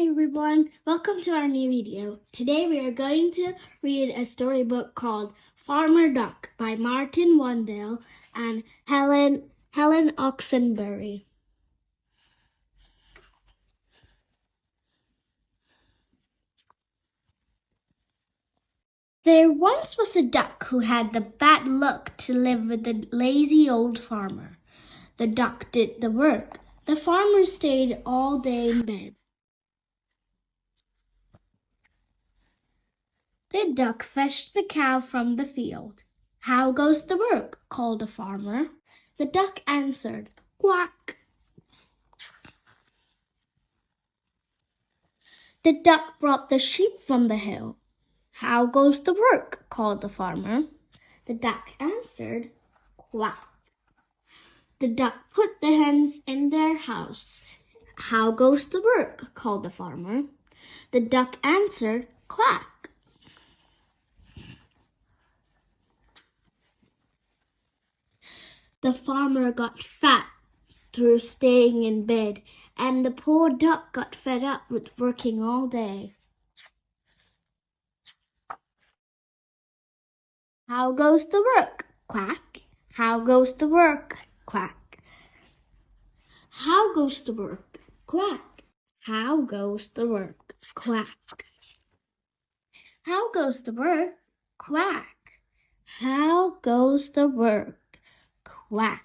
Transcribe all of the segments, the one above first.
everyone, welcome to our new video. Today we are going to read a storybook called Farmer Duck by Martin Wandell and Helen Oxenbury. There once was a duck who had the bad luck to live with a lazy old farmer. The duck did the work. The farmer stayed all day in bed. The duck fetched the cow from the field. "How goes the work?" called the farmer. The duck answered, "Quack." The duck brought the sheep from the hill. "How goes the work?" called the farmer. The duck answered, "Quack." The duck put the hens in their house. "How goes the work?" called the farmer. The duck answered, "Quack." The farmer got fat through staying in bed, and the poor duck got fed up with working all day. "How goes the work?" Quack. "How goes the work?" Quack. "How goes the work?" Quack. "How goes the work?" Quack. "How goes the work?" Quack. "How goes the work?" Quack.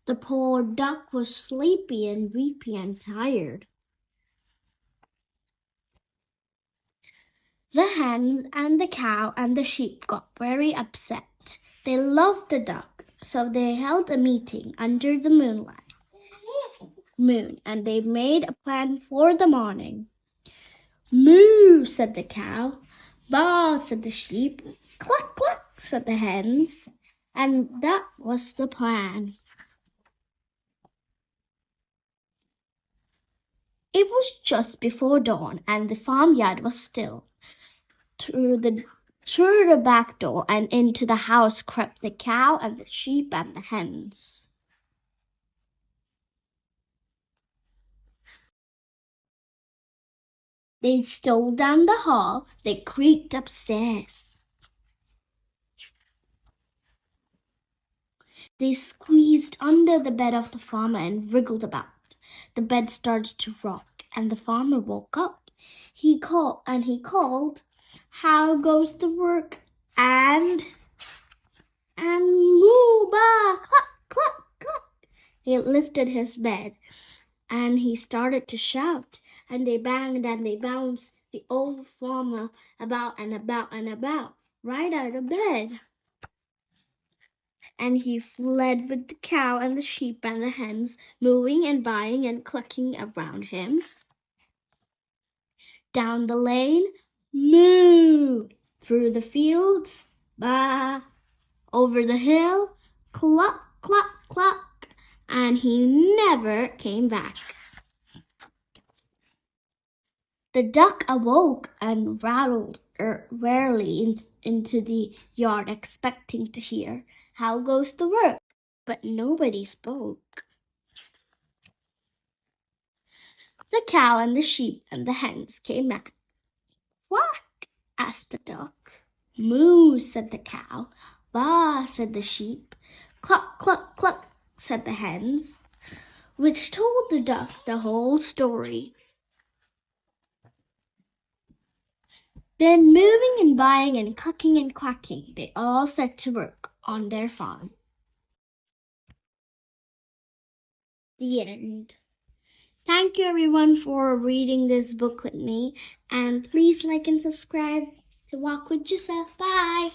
The poor duck was sleepy and weepy and tired. The hens and the cow and the sheep got very upset. They loved the duck, so they held a meeting under the moon, and they made a plan for the morning. "Moo," said the cow. "Baa," said the sheep. "Cluck, cluck," said the hens. And that was the plan. It was just before dawn, and the farmyard was still. Through the back door and into the house crept the cow and the sheep and the hens. They stole down the hall, they creaked upstairs. They squeezed under the bed of the farmer and wriggled about. The bed started to rock, and the farmer woke up. He called, "How goes the work?" And moo, ba, cluck, cluck, cluck. He lifted his bed, and he started to shout, and they banged and they bounced the old farmer about and about and about, right out of bed. And he fled with the cow and the sheep and the hens, mooing and baaing and clucking around him. Down the lane, moo. Through the fields, baa. Over the hill, cluck, cluck, cluck. And he never came back. The duck awoke and rattled wearily into the yard, expecting to hear, "How goes the work?" But nobody spoke. The cow and the sheep and the hens came back. "Quack?" asked the duck. "Moo," said the cow. "Baa," said the sheep. "Cluck, cluck, cluck," said the hens, which told the duck the whole story. Then, moving and baaing and clucking and quacking, they all set to work on their farm. The end. Thank you everyone for reading this book with me, and please like and subscribe to Walk with Giselle. Bye!